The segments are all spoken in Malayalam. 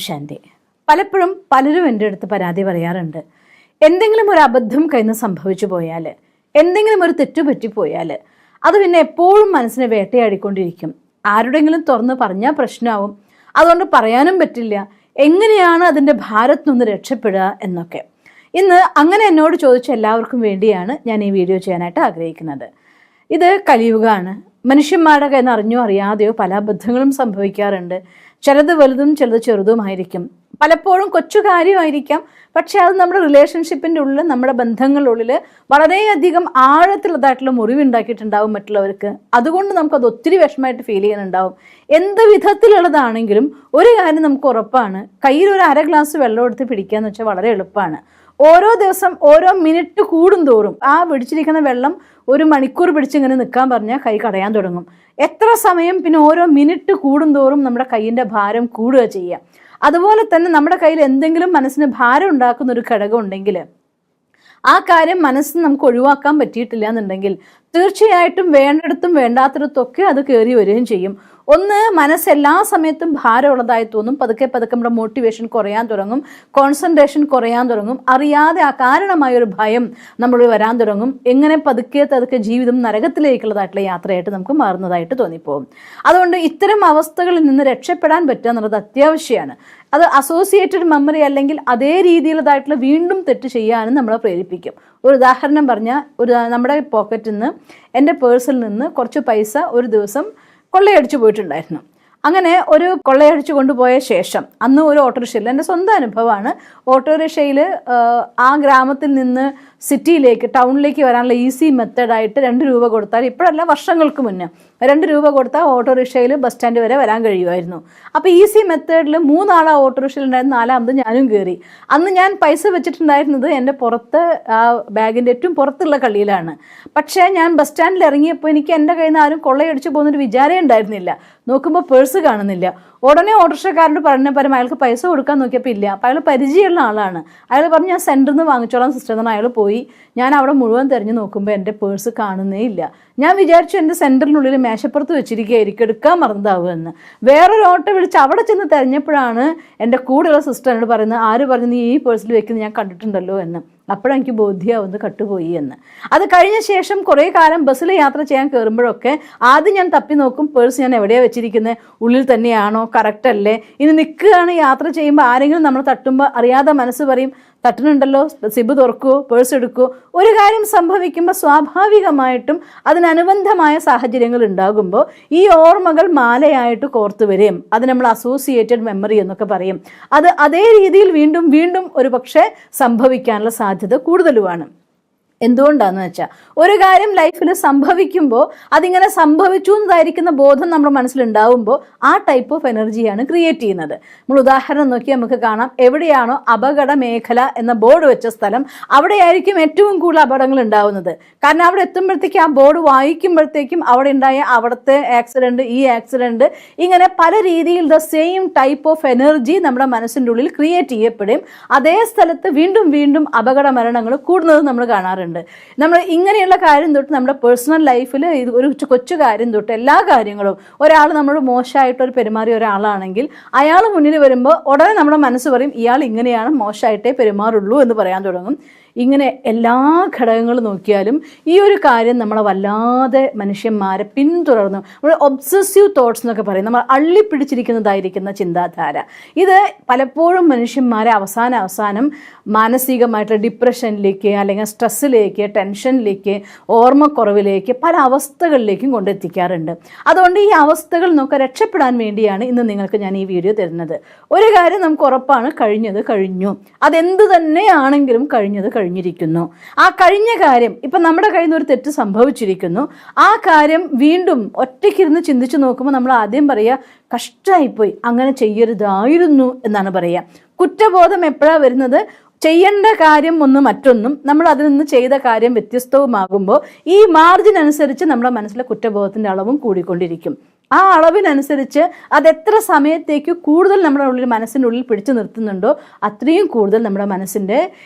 ശാന്തി. പലപ്പോഴും പലരും എൻ്റെ അടുത്ത് പരാതി പറയാറുണ്ട്. എന്തെങ്കിലും ഒരു അബദ്ധം കയ്യിൽ സംഭവിച്ചു പോയാൽ, എന്തെങ്കിലും ഒരു തെറ്റുപറ്റിപ്പോയാൽ അത് പിന്നെ എപ്പോഴും മനസ്സിനെ വേട്ടയാടിക്കൊണ്ടിരിക്കും. ആരുടെങ്കിലും തുറന്ന് പറഞ്ഞാൽ പ്രശ്നമാവും, അതുകൊണ്ട് പറയാനും പറ്റില്ല. എങ്ങനെയാണ് അതിൻ്റെ ഭാരത്തിൽ നിന്ന് രക്ഷപ്പെടുക എന്നൊക്കെ ഇന്ന് അങ്ങനെ എന്നോട് ചോദിച്ച എല്ലാവർക്കും വേണ്ടിയാണ് ഞാൻ ഈ വീഡിയോ ചെയ്യാനായിട്ട് ആഗ്രഹിക്കുന്നത്. ഇത് കലിയുഗമാണ്. മനുഷ്യന്മാരുടെ കയ്യിൽ നിന്ന് അറിഞ്ഞോ അറിയാതെയോ പല അബദ്ധങ്ങളും സംഭവിക്കാറുണ്ട്. ചിലത് വലുതും ചിലത് ചെറുതുമായിരിക്കും, പലപ്പോഴും കൊച്ചു കാര്യമായിരിക്കാം. പക്ഷെ അത് നമ്മുടെ റിലേഷൻഷിപ്പിൻ്റെ ഉള്ളിൽ, നമ്മുടെ ബന്ധങ്ങളുള്ളിൽ വളരെയധികം ആഴത്തിലുള്ളതായിട്ടുള്ള മുറിവുണ്ടാക്കിയിട്ടുണ്ടാവും മറ്റുള്ളവർക്ക്. അതുകൊണ്ട് നമുക്കത് ഒത്തിരി വിഷമമായിട്ട് ഫീൽ ചെയ്യുന്നുണ്ടാവും. എന്ത് വിധത്തിലുള്ളതാണെങ്കിലും ഒരു കാര്യം നമുക്ക് ഉറപ്പാണ്, കയ്യിൽ ഒരു അര ഗ്ലാസ് വെള്ളം എടുത്ത് പിടിക്കുക എന്ന് വെച്ചാൽ വളരെ എളുപ്പമാണ്. ഓരോ ദിവസം ഓരോ മിനിറ്റ് കൂടുന്തോറും ആ പിടിച്ചിരിക്കുന്ന വെള്ളം ഒരു മണിക്കൂർ പിടിച്ചിങ്ങനെ നിൽക്കാൻ പറഞ്ഞാൽ കൈ കടയാൻ തുടങ്ങും. എത്ര സമയം, പിന്നെ ഓരോ മിനിറ്റ് കൂടുന്തോറും നമ്മുടെ കൈയിൻ്റെ ഭാരം കൂടുക ചെയ്യുക. അതുപോലെ തന്നെ നമ്മുടെ കയ്യിൽ എന്തെങ്കിലും മനസ്സിന് ഭാരം ഉണ്ടാക്കുന്ന ഒരു ഘടകം ഉണ്ടെങ്കിൽ, ആ കാര്യം മനസ്സിന് നമുക്ക് ഒഴിവാക്കാൻ പറ്റിയിട്ടില്ല എന്നുണ്ടെങ്കിൽ തീർച്ചയായിട്ടും വേണ്ടിടത്തും വേണ്ടാത്തിടത്തൊക്കെ അത് കയറി വരികയും ചെയ്യും. ഒന്ന്, മനസ്സ് എല്ലാ സമയത്തും ഭാരമുള്ളതായി തോന്നും. പതുക്കെ പതുക്കെ നമ്മുടെ മോട്ടിവേഷൻ കുറയാൻ തുടങ്ങും, കോൺസെൻട്രേഷൻ കുറയാൻ തുടങ്ങും. അറിയാതെ ആ കാരണമായൊരു ഭയം നമ്മൾ വരാൻ തുടങ്ങും. എങ്ങനെ പതുക്കെ പതുക്കെ ജീവിതം നരകത്തിലേക്കുള്ളതായിട്ടുള്ള യാത്രയായിട്ട് നമുക്ക് മാറുന്നതായിട്ട് തോന്നിപ്പോകും. അതുകൊണ്ട് ഇത്തരം അവസ്ഥകളിൽ നിന്ന് രക്ഷപ്പെടാൻ പറ്റുക എന്നുള്ളത് അത്യാവശ്യമാണ്. അത് അസോസിയേറ്റഡ് മെമ്മറി അല്ലെങ്കിൽ അതേ രീതിയിലുള്ളതായിട്ടുള്ള വീണ്ടും തെറ്റ് ചെയ്യാനും നമ്മളെ പ്രേരിപ്പിക്കും. ഒരു ഉദാഹരണം പറഞ്ഞാൽ, നമ്മുടെ പോക്കറ്റിൽ നിന്ന്, എൻ്റെ പേഴ്സിൽ നിന്ന് കുറച്ച് പൈസ ഒരു ദിവസം കൊള്ളയടിച്ചു പോയിട്ടുണ്ടായിരുന്നു. അങ്ങനെ ഒരു കൊള്ളയടിച്ചു കൊണ്ടുപോയ ശേഷം അന്ന് ഒരു ഓട്ടോറിക്ഷയിൽ, എൻ്റെ സ്വന്തം അനുഭവമാണ്, ഓട്ടോറിക്ഷയിൽ ആ ഗ്രാമത്തിൽ നിന്ന് സിറ്റിയിലേക്ക്, ടൗണിലേക്ക് വരാനുള്ള ഈസി മെത്തേഡായിട്ട് 2 രൂപ കൊടുത്താൽ, ഇപ്പോഴല്ല വർഷങ്ങൾക്ക് മുന്നേ 2 രൂപ കൊടുത്താൽ ഓട്ടോറിക്ഷയിൽ ബസ് സ്റ്റാൻഡ് വരെ വരാൻ കഴിയുമായിരുന്നു. അപ്പോൾ ഈസി മെത്തേഡിൽ 3 ആൾ ആ ഓട്ടോറിക്ഷയിൽ ഉണ്ടായിരുന്നു, 4ാമത് ഞാനും കയറി. അന്ന് ഞാൻ പൈസ വെച്ചിട്ടുണ്ടായിരുന്നത് എൻ്റെ പുറത്ത്, ആ ബാഗിൻ്റെ ഏറ്റവും പുറത്തുള്ള കളിയിലാണ്. പക്ഷേ ഞാൻ ബസ് സ്റ്റാൻഡിൽ ഇറങ്ങിയപ്പോൾ എനിക്ക് എൻ്റെ കയ്യിൽ നിന്ന് ആരും കൊള്ളയടിച്ചു പോകുന്നൊരു വിചാരമേ ഉണ്ടായിരുന്നില്ല. നോക്കുമ്പോൾ പേഴ്സ് കാണുന്നില്ല. ഉടനെ ഓട്ടോറിക്ഷക്കാരോട് പറഞ്ഞ പരം അയാൾക്ക് പൈസ കൊടുക്കാൻ നോക്കിയപ്പോൾ ഇല്ല. അപ്പോൾ അയാൾ പരിചയമുള്ള ആളാണ്. അയാൾ പറഞ്ഞു, ഞാൻ സെൻറ്ററിൽ നിന്ന് വാങ്ങിച്ചോളാം സിസ്റ്റർ എന്ന്. അയാൾ പോയി. ഞാൻ അവിടെ മുഴുവൻ തിരഞ്ഞു നോക്കുമ്പോൾ എൻ്റെ പേഴ്സ് കാണുന്നേ ഇല്ല. ഞാൻ വിചാരിച്ചു എൻ്റെ സെൻറ്ററിനുള്ളിൽ മേശപ്പുറത്ത് വെച്ചിരിക്കുകയായിരിക്കും, എടുക്കാൻ മറന്നതാവുമെന്ന്. വേറൊരു ഓട്ടോ വിളിച്ച് അവിടെ ചെന്ന് തിരഞ്ഞപ്പോഴാണ് എൻ്റെ കൂടെയുള്ള സിസ്റ്റർ എന്നോട് പറയുന്നത്, ആര് പറഞ്ഞു നീ ഈ പേഴ്സിൽ വെക്കുന്നത് ഞാൻ കണ്ടിട്ടുണ്ടല്ലോ എന്ന്. അപ്പോഴെനിക്ക് ബോധ്യമാവുന്നത് കട്ടുപോയി എന്ന്. അത് കഴിഞ്ഞ ശേഷം കുറേ കാലം ബസ്സിൽ യാത്ര ചെയ്യാൻ കയറുമ്പോഴൊക്കെ ആദ്യം ഞാൻ തപ്പി നോക്കും, പേഴ്സ് ഞാൻ എവിടെയാണ് വെച്ചിരിക്കുന്നത്, ഉള്ളിൽ തന്നെയാണോ, കറക്റ്റ് അല്ലേ. ഇനി നിൽക്കുകയാണ്, യാത്ര ചെയ്യുമ്പോൾ ആരെങ്കിലും നമ്മൾ തട്ടുമ്പോൾ അറിയാതെ മനസ്സ് പറയും, തട്ടുന്നുണ്ടല്ലോ, സിബ് തുറക്കുമോ, പേഴ്സ് എടുക്കുമോ. ഒരു കാര്യം സംഭവിക്കുമ്പോൾ സ്വാഭാവികമായിട്ടും അതിനനുബന്ധമായ സാഹചര്യങ്ങൾ ഉണ്ടാകുമ്പോൾ ഈ ഓർമ്മകൾ മാലയായിട്ട് കോർത്തു വരും. അത് നമ്മൾ അസോസിയേറ്റഡ് മെമ്മറി എന്നൊക്കെ പറയും. അത് അതേ രീതിയിൽ വീണ്ടും വീണ്ടും ഒരു പക്ഷേ സംഭവിക്കാനുള്ള സാധ്യത കൂടുതലുമാണ്. എന്തുകൊണ്ടാണെന്ന് വെച്ചാൽ, ഒരു കാര്യം ലൈഫിൽ സംഭവിക്കുമ്പോൾ അതിങ്ങനെ സംഭവിച്ചു എന്നതായിരിക്കുന്ന ബോധം നമ്മുടെ മനസ്സിലുണ്ടാവുമ്പോൾ ആ ടൈപ്പ് ഓഫ് എനർജിയാണ് ക്രിയേറ്റ് ചെയ്യുന്നത്. നമ്മൾ ഉദാഹരണം നോക്കി നമുക്ക് കാണാം, എവിടെയാണോ അപകട മേഖല എന്ന ബോർഡ് വെച്ച സ്ഥലം, അവിടെയായിരിക്കും ഏറ്റവും കൂടുതൽ അപകടങ്ങൾ ഉണ്ടാവുന്നത്. കാരണം അവിടെ എത്തുമ്പോഴത്തേക്കും, ആ ബോർഡ് വായിക്കുമ്പോഴത്തേക്കും അവിടെ ഉണ്ടായ അവിടുത്തെ ആക്സിഡൻറ്റ്, ഈ ആക്സിഡൻറ്റ്, ഇങ്ങനെ പല രീതിയിൽ the same type of energy നമ്മുടെ മനസ്സിൻ്റെ ഉള്ളിൽ ക്രിയേറ്റ് ചെയ്യപ്പെടും. അതേ സ്ഥലത്ത് വീണ്ടും വീണ്ടും അപകട മരണങ്ങൾ കൂടുന്നത് നമ്മൾ കാണാറുണ്ട്. നമ്മൾ ഇങ്ങനെയുള്ള കാര്യം തൊട്ട് നമ്മുടെ പേഴ്സണൽ ലൈഫിൽ ഒരു കൊച്ചു കാര്യം തൊട്ട് എല്ലാ കാര്യങ്ങളും, ഒരാൾ നമ്മൾ മോശമായിട്ടൊരു പെരുമാറിയ ഒരാളാണെങ്കിൽ അയാൾ മുന്നിൽ വരുമ്പോൾ ഉടനെ നമ്മുടെ മനസ്സ് പറയും, ഇയാൾ ഇങ്ങനെയാണ്, മോശമായിട്ടേ പെരുമാറുള്ളൂ എന്ന് പറയാൻ തുടങ്ങും. ഇങ്ങനെ എല്ലാ ഘടകങ്ങളും നോക്കിയാലും ഈ ഒരു കാര്യം നമ്മളെ വല്ലാതെ മനുഷ്യന്മാരെ പിന്തുടർന്നു, നമ്മൾ ഒബ്സസീവ് തോട്ട്സ് എന്നൊക്കെ പറയും, നമ്മൾ അള്ളിപ്പിടിച്ചിരിക്കുന്നതായിരിക്കുന്ന ചിന്താധാര. ഇത് പലപ്പോഴും മനുഷ്യന്മാരെ അവസാനം മാനസികമായിട്ടുള്ള ഡിപ്രഷനിലേക്ക്, അല്ലെങ്കിൽ സ്ട്രെസ്സിലേക്ക്, ടെൻഷനിലേക്ക്, ഓർമ്മക്കുറവിലേക്ക്, പല അവസ്ഥകളിലേക്കും കൊണ്ടെത്തിക്കാറുണ്ട്. അതുകൊണ്ട് ഈ അവസ്ഥകൾ നമുക്ക് രക്ഷപ്പെടാൻ വേണ്ടിയാണ് ഇന്ന് നിങ്ങൾക്ക് ഞാൻ ഈ വീഡിയോ തരുന്നത്. ഒരു കാര്യം നമുക്ക് ഉറപ്പാണ്, കഴിഞ്ഞത് കഴിഞ്ഞു. അതെന്ത് തന്നെയാണെങ്കിലും കഴിഞ്ഞത് കഴിഞ്ഞിരിക്കുന്നു. ആ കഴിഞ്ഞ കാര്യം, ഇപ്പം നമ്മുടെ കയ്യിൽ നിന്ന് ഒരു തെറ്റ് സംഭവിച്ചിരിക്കുന്നു, ആ കാര്യം വീണ്ടും ഒറ്റയ്ക്കിരുന്ന് ചിന്തിച്ചു നോക്കുമ്പോൾ നമ്മൾ ആദ്യം പറയുക, കഷ്ടമായിപ്പോയി, അങ്ങനെ ചെയ്യരുതായിരുന്നു എന്നാണ് പറയുക. കുറ്റബോധം എപ്പോഴാണ് വരുന്നത്? ചെയ്യേണ്ട കാര്യം ഒന്നും മറ്റൊന്നും, നമ്മൾ അതിൽ നിന്ന് ചെയ്ത കാര്യം വ്യത്യസ്തവുമാകുമ്പോൾ ഈ മാർജിൻ അനുസരിച്ച് നമ്മുടെ മനസ്സിലെ കുറ്റബോധത്തിൻ്റെ അളവും കൂടിക്കൊണ്ടിരിക്കും. ആ അളവിനനുസരിച്ച് അതെത്ര സമയത്തേക്ക് കൂടുതൽ നമ്മുടെ ഉള്ളിൽ, മനസ്സിൻ്റെ ഉള്ളിൽ പിടിച്ചു നിർത്തുന്നുണ്ടോ അത്രയും കൂടുതൽ നമ്മുടെ മനസ്സിൻ്റെ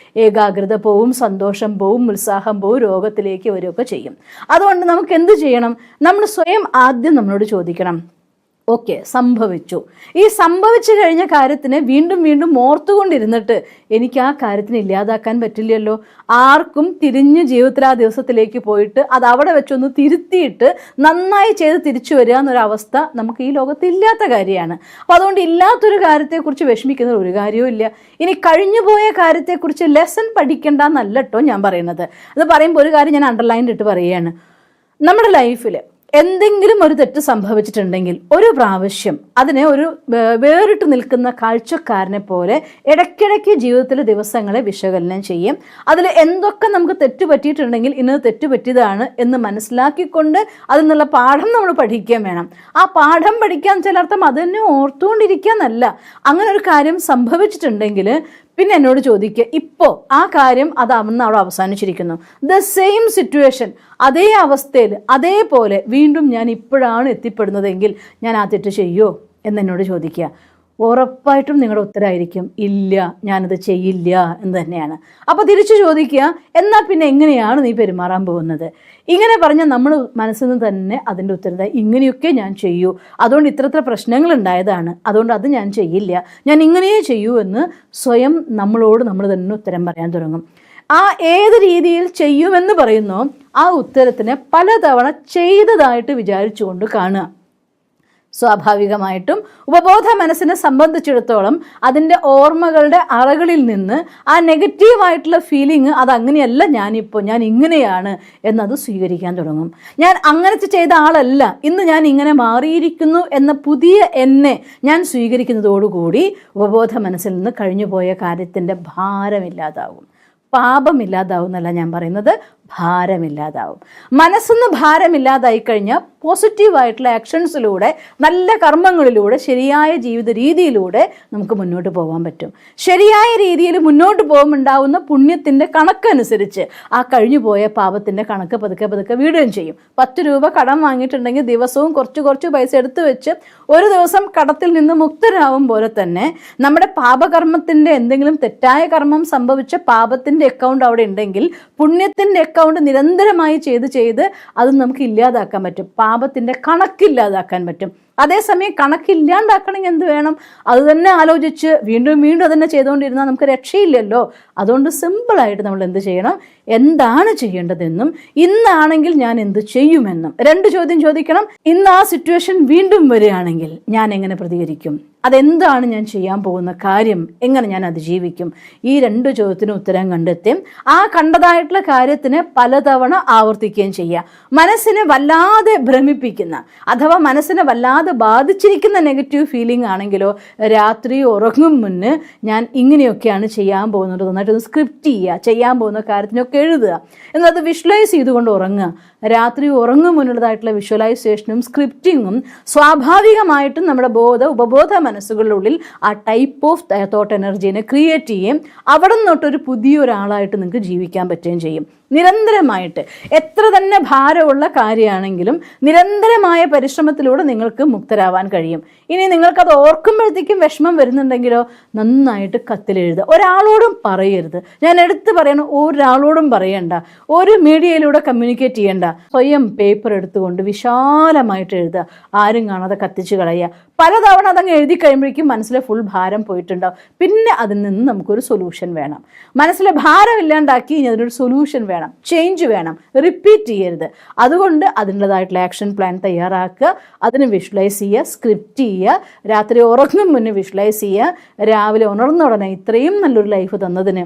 ഏകാഗ്രത പോവും, സന്തോഷം പോവും, ഉത്സാഹം പോവും, രോഗത്തിലേക്ക് വരികയൊക്കെ ചെയ്യും. അതുകൊണ്ട് നമുക്ക് എന്ത് ചെയ്യണം? നമ്മൾ സ്വയം ആദ്യം നമ്മളോട് ചോദിക്കണം, ഓക്കെ, സംഭവിച്ചു. ഈ സംഭവിച്ചു കഴിഞ്ഞ കാര്യത്തിനെ വീണ്ടും വീണ്ടും ഓർത്തുകൊണ്ടിരുന്നിട്ട് എനിക്ക് ആ കാര്യത്തിനെ ഇല്ലാതാക്കാൻ പറ്റില്ലല്ലോ. ആർക്കും തിരിഞ്ഞ് ജീവിതത്തിൽ ആ ദിവസത്തിലേക്ക് പോയിട്ട് അത് അവിടെ വെച്ചൊന്ന് തിരുത്തിയിട്ട് നന്നായി ചെയ്ത് തിരിച്ചു വരിക എന്നൊരവസ്ഥ നമുക്ക് ഈ ലോകത്ത് ഇല്ലാത്ത കാര്യമാണ്. അപ്പോൾ അതുകൊണ്ട് ഇല്ലാത്തൊരു കാര്യത്തെക്കുറിച്ച് വിഷമിക്കുന്ന ഒരു കാര്യവും ഇല്ല. ഇനി കഴിഞ്ഞുപോയ കാര്യത്തെക്കുറിച്ച് ലെസൺ പഠിക്കേണ്ട എന്നല്ല കേട്ടോ ഞാൻ പറയുന്നത്. അത് പറയുമ്പോൾ ഒരു കാര്യം ഞാൻ അണ്ടർലൈൻ ഇട്ട് പറയുകയാണ്. നമ്മുടെ ലൈഫിൽ എന്തെങ്കിലും ഒരു തെറ്റ് സംഭവിച്ചിട്ടുണ്ടെങ്കിൽ ഒരു പ്രാവശ്യം അതിനെ ഒരു വേറിട്ട് നിൽക്കുന്ന കാഴ്ചക്കാരനെ പോലെ ഇടയ്ക്കിടയ്ക്ക് ജീവിതത്തിലെ ദിവസങ്ങളെ വിശകലനം ചെയ്യും. അതിൽ എന്തൊക്കെ നമുക്ക് തെറ്റുപറ്റിയിട്ടുണ്ടെങ്കിൽ ഇന്നത് തെറ്റുപറ്റിയതാണ് എന്ന് മനസ്സിലാക്കിക്കൊണ്ട് അതിൽ നിന്നുള്ള പാഠം നമ്മൾ പഠിക്കാൻ വേണം. ആ പാഠം പഠിക്കാൻ ചിലർത്ഥം അത് തന്നെ ഓർത്തുകൊണ്ടിരിക്കാന്നല്ല. അങ്ങനെ ഒരു കാര്യം സംഭവിച്ചിട്ടുണ്ടെങ്കിൽ പിന്നെ എന്നോട് ചോദിക്കുക, ഇപ്പോൾ ആ കാര്യം അന്ന് അവിടെ അവസാനിച്ചിരിക്കുന്നു. ദ സെയിം സിറ്റുവേഷൻ, അതേ അവസ്ഥയിൽ അതേപോലെ വീണ്ടും ഞാൻ ഇപ്പോഴാണ് എത്തിപ്പെടുന്നതെങ്കിൽ ഞാൻ ആ തെറ്റ് ചെയ്യുമോ എന്നെന്നോട് ചോദിക്കുക. ഉറപ്പായിട്ടും നിങ്ങളുടെ ഉത്തരമായിരിക്കും ഇല്ല, ഞാനത് ചെയ്യില്ല എന്ന് തന്നെയാണ്. അപ്പോൾ തിരിച്ചു ചോദിക്കുക, എന്നാൽ പിന്നെ എങ്ങനെയാണ് നീ പെരുമാറാൻ പോകുന്നത്? ഇങ്ങനെ പറഞ്ഞാൽ നമ്മൾ മനസ്സിൽ നിന്ന് തന്നെ അതിൻ്റെ ഉത്തരം ഇങ്ങനെയൊക്കെ ഞാൻ ചെയ്യൂ, അതുകൊണ്ട് ഇത്ര പ്രശ്നങ്ങൾ ഉണ്ടായതാണ്, അതുകൊണ്ട് അത് ഞാൻ ചെയ്യില്ല, ഞാൻ ഇങ്ങനെയേ ചെയ്യൂ എന്ന് സ്വയം നമ്മളോട് നമ്മൾ തന്നെ ഉത്തരം പറയാൻ തുടങ്ങും. ആ ഏത് രീതിയിൽ ചെയ്യുമെന്ന് പറയുന്നോ ആ ഉത്തരത്തിനെ പലതവണ ചെയ്തതായിട്ട് വിചാരിച്ചുകൊണ്ട് കാണുക. സ്വാഭാവികമായിട്ടും ഉപബോധ മനസ്സിനെ സംബന്ധിച്ചിടത്തോളം അതിൻ്റെ ഓർമ്മകളുടെ അറകളിൽ നിന്ന് ആ നെഗറ്റീവായിട്ടുള്ള ഫീലിംഗ് അതങ്ങനെയല്ല, ഞാൻ ഇങ്ങനെയാണ് എന്നത് സ്വീകരിക്കാൻ തുടങ്ങും. ഞാൻ അങ്ങനത്തെ ചെയ്ത ആളല്ല, ഇന്ന് ഞാൻ ഇങ്ങനെ മാറിയിരിക്കുന്നു എന്ന പുതിയ എന്നെ ഞാൻ സ്വീകരിക്കുന്നതോടുകൂടി ഉപബോധ മനസ്സിൽ നിന്ന് കഴിഞ്ഞുപോയ കാര്യത്തിൻ്റെ ഭാരമില്ലാതാവും. പാപമില്ലാതാവും എന്നല്ല ഞാൻ പറയുന്നത്, ഭാരമില്ലാതാവും. മനസ്സിന്ന് ഭാരമില്ലാതായി കഴിഞ്ഞാൽ പോസിറ്റീവായിട്ടുള്ള ആക്ഷൻസിലൂടെ, നല്ല കർമ്മങ്ങളിലൂടെ, ശരിയായ ജീവിത രീതിയിലൂടെ നമുക്ക് മുന്നോട്ട് പോകാൻ പറ്റും. ശരിയായ രീതിയിൽ മുന്നോട്ട് പോകുമ്പോണ്ടാവുന്ന പുണ്യത്തിൻ്റെ കണക്കനുസരിച്ച് ആ കഴിഞ്ഞു പോയ പാപത്തിൻ്റെ കണക്ക് പതുക്കെ പതുക്കെ വീടുകയും ചെയ്യും. 10 രൂപ കടം വാങ്ങിയിട്ടുണ്ടെങ്കിൽ ദിവസവും കുറച്ച് പൈസ എടുത്തു വെച്ച് ഒരു ദിവസം കടത്തിൽ നിന്ന് മുക്തരാകും പോലെ തന്നെ നമ്മുടെ പാപകർമ്മത്തിൻ്റെ എന്തെങ്കിലും തെറ്റായ കർമ്മം സംഭവിച്ച പാപത്തിൻ്റെ അക്കൗണ്ട് അവിടെ ഉണ്ടെങ്കിൽ പുണ്യത്തിൻ്റെ അക്കൗണ്ട് നിരന്തരമായി ചെയ്ത് അത് നമുക്ക് ഇല്ലാതാക്കാൻ പറ്റും. പാപത്തിൻ്റെ കണക്കില്ലാതാക്കാൻ പറ്റും. അതേസമയം കണക്കില്ലാണ്ടാക്കണമെങ്കിൽ എന്ത് വേണം? അത് തന്നെ ആലോചിച്ച് വീണ്ടും അതന്നെ ചെയ്തുകൊണ്ടിരുന്നാൽ നമുക്ക് രക്ഷയില്ലല്ലോ. അതുകൊണ്ട് സിമ്പിളായിട്ട് നമ്മൾ എന്ത് ചെയ്യണം, എന്താണ് ചെയ്യേണ്ടതെന്നും ഇന്നാണെങ്കിൽ ഞാൻ എന്ത് ചെയ്യുമെന്നും 2 ചോദ്യം ചോദിക്കണം. ഇന്ന് ആ സിറ്റുവേഷൻ വീണ്ടും വരികയാണെങ്കിൽ ഞാൻ എങ്ങനെ പ്രതികരിക്കും, അതെന്താണ് ഞാൻ ചെയ്യാൻ പോകുന്ന കാര്യം, എങ്ങനെ ഞാൻ അതിജീവിക്കും? ഈ 2 ചോദ്യത്തിന് ഉത്തരം കണ്ടെത്തി ആ കണ്ടതായിട്ടുള്ള കാര്യത്തിന് പലതവണ ആവർത്തിക്കുകയും ചെയ്യുക. മനസ്സിനെ വല്ലാതെ ഭ്രമിപ്പിക്കുന്ന അഥവാ മനസ്സിനെ വല്ലാതെ ബാധിച്ചിരിക്കുന്ന നെഗറ്റീവ് ഫീലിംഗ് ആണെങ്കിലോ രാത്രി ഉറങ്ങും മുന്നേ ഞാൻ ഇങ്ങനെയൊക്കെയാണ് ചെയ്യാൻ പോകുന്നത് നന്നായിട്ടൊന്ന് സ്ക്രിപ്റ്റ് ചെയ്യുക, ചെയ്യാൻ പോകുന്ന കാര്യത്തിനൊക്കെ എഴുതുക, എന്നത് വിഷ്വലൈസ് ചെയ്തുകൊണ്ട് ഉറങ്ങുക. രാത്രി ഉറങ്ങും മുന്നുള്ളതായിട്ടുള്ള വിഷ്വലൈസേഷനും സ്ക്രിപ്റ്റിങ്ങും സ്വാഭാവികമായിട്ടും നമ്മുടെ ഉപബോധ മനസ്സുകളിലുള്ളിൽ ആ ടൈപ്പ് ഓഫ് തോട്ട് എനർജീനെ ക്രിയേറ്റ് ചെയ്യുകയും അവിടെ നിന്നൊട്ടൊരു പുതിയൊരാളായിട്ട് നിങ്ങൾക്ക് ജീവിക്കാൻ പറ്റുകയും ചെയ്യും. നിരന്തരമായിട്ട് എത്ര തന്നെ ഭാരമുള്ള കാര്യമാണെങ്കിലും നിരന്തരമായ പരിശ്രമത്തിലൂടെ നിങ്ങൾക്ക് മുക്തരാവാൻ കഴിയും. ഇനി നിങ്ങൾക്കത് ഓർക്കുമ്പോഴത്തേക്കും വിഷമം വരുന്നുണ്ടെങ്കിലോ നന്നായിട്ട് കത്തിലെഴുതുക. ഒരാളോടും പറയരുത്, ഞാൻ എടുത്ത് പറയണം, ഒരാളോടും പറയണ്ട, ഒരു മീഡിയയിലൂടെ കമ്മ്യൂണിക്കേറ്റ് ചെയ്യണ്ട. സ്വയം പേപ്പർ എടുത്തുകൊണ്ട് വിശാലമായിട്ട് എഴുതുക, ആരും കാണാതെ കത്തിച്ച് കളയുക. പലതവണ അതങ്ങ് എഴുതി കഴിയുമ്പോഴേക്കും മനസ്സിലെ ഫുൾ ഭാരം പോയിട്ടുണ്ടാവും. പിന്നെ അതിൽ നിന്ന് നമുക്കൊരു സൊല്യൂഷൻ വേണം. മനസ്സിലെ ഭാരം ഇല്ലാണ്ടാക്കി ഇനി അതിനൊരു സൊല്യൂഷൻ വേണം, ചേഞ്ച് വേണം, റിപ്പീറ്റ് ചെയ്യരുത്. അതുകൊണ്ട് അതിൻ്റെതായിട്ടുള്ള ആക്ഷൻ പ്ലാൻ തയ്യാറാക്കുക, അതിന് വിഷ്വലൈസ് ചെയ്യുക, സ്ക്രിപ്റ്റ് ചെയ്യുക, രാത്രി ഉറങ്ങും മുന്നേ വിഷ്വലൈസ് ചെയ്യുക, രാവിലെ ഉണർന്ന ഉടനെ ഇത്രയും നല്ലൊരു ലൈഫ് തന്നതിന്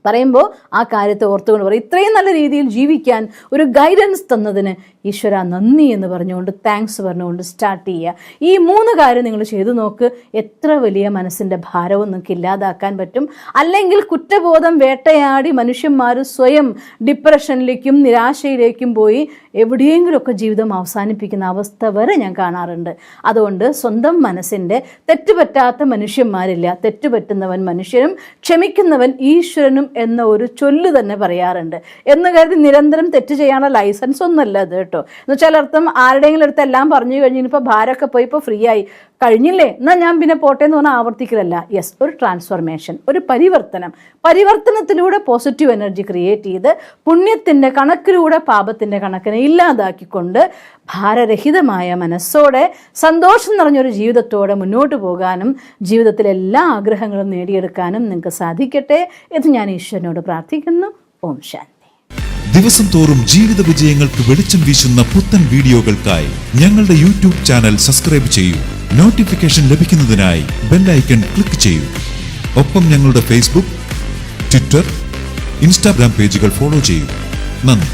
പറയുമ്പോൾ ആ കാര്യത്തെ ഓർത്തുകൊണ്ട് പറയും, ഇത്രയും നല്ല രീതിയിൽ ജീവിക്കാൻ ഒരു ഗൈഡൻസ് തന്നതിന് ഈശ്വര നന്ദി എന്ന് പറഞ്ഞുകൊണ്ട് താങ്ക്സ് പറഞ്ഞുകൊണ്ട് സ്റ്റാർട്ട് ചെയ്യുക. ഈ 3 കാര്യം നിങ്ങൾ ചെയ്തു നോക്ക്. എത്ര വലിയ മനസ്സിൻ്റെ ഭാരവും നിങ്ങൾക്ക് ഇല്ലാതാക്കാൻ പറ്റും. അല്ലെങ്കിൽ കുറ്റബോധം വേട്ടയാടി മനുഷ്യന്മാർ സ്വയം ഡിപ്രഷനിലേക്കും നിരാശയിലേക്കും പോയി എവിടെയെങ്കിലുമൊക്കെ ജീവിതം അവസാനിപ്പിക്കുന്ന അവസ്ഥ വരെ ഞാൻ കാണാറുണ്ട്. അതുകൊണ്ട് സ്വന്തം മനസ്സിൻ്റെ തെറ്റുപറ്റാത്ത മനുഷ്യന്മാരില്ല, തെറ്റുപറ്റുന്നവൻ മനുഷ്യനും ക്ഷമിക്കുന്നവൻ ഈശ്വരനും എന്ന ഒരു ചൊല്ല് തന്നെ പറയാറുണ്ട്. എന്ന് കരുതി നിരന്തരം തെറ്റ് ചെയ്യാനുള്ള ലൈസൻസ് ഒന്നുമല്ല അത് കേട്ടോ. എന്ന് വെച്ചാൽ അർത്ഥം ആരുടെയെങ്കിലും അടുത്ത് എല്ലാം പറഞ്ഞു കഴിഞ്ഞ് ഇപ്പോൾ ഭാരമൊക്കെ പോയി ഇപ്പോൾ ഫ്രീ ആയി, കഴിഞ്ഞില്ലേ എന്നാൽ ഞാൻ പിന്നെ പോട്ടെ എന്ന് പറഞ്ഞാൽ ആവർത്തിക്കലല്ല. യെസ്, ഒരു ട്രാൻസ്ഫർമേഷൻ, ഒരു പരിവർത്തനത്തിലൂടെ പോസിറ്റീവ് എനർജി ക്രിയേറ്റ് ചെയ്ത് പുണ്യത്തിൻ്റെ കണക്കിലൂടെ പാപത്തിൻ്റെ കണക്കിനെ ഇല്ലാതാക്കിക്കൊണ്ട് ഭാരരഹിതമായ മനസ്സോടെ സന്തോഷം നിറഞ്ഞൊരു ജീവിതത്തോടെ മുന്നോട്ട് പോകാനും ജീവിതത്തിലെ എല്ലാ ആഗ്രഹങ്ങളും നേടിയെടുക്കാനും നിങ്ങൾക്ക് സാധിക്കട്ടെ എന്ന് ഞാൻ ഈശ്വരനോട് പ്രാർത്ഥിക്കുന്നു. ഓം ശാന്തി. ദിവസം തോറും ജീവിത വിജയങ്ങൾക്ക് വെളിച്ചം വീശുന്ന പുത്തൻ വീഡിയോകൾക്കായി ഞങ്ങളുടെ യൂട്യൂബ് ചാനൽ സബ്സ്ക്രൈബ് ചെയ്യൂ. നോട്ടിഫിക്കേഷൻ ലഭിക്കുന്നതിനായി ബെൽ ഐക്കൺ ക്ലിക്ക് ചെയ്യൂ. ഒപ്പം ഞങ്ങളുടെ ഫേസ്ബുക്ക്, ട്വിറ്റർ, ഇൻസ്റ്റാഗ്രാം പേജുകൾ ഫോളോ ചെയ്യൂ. നന്ദി.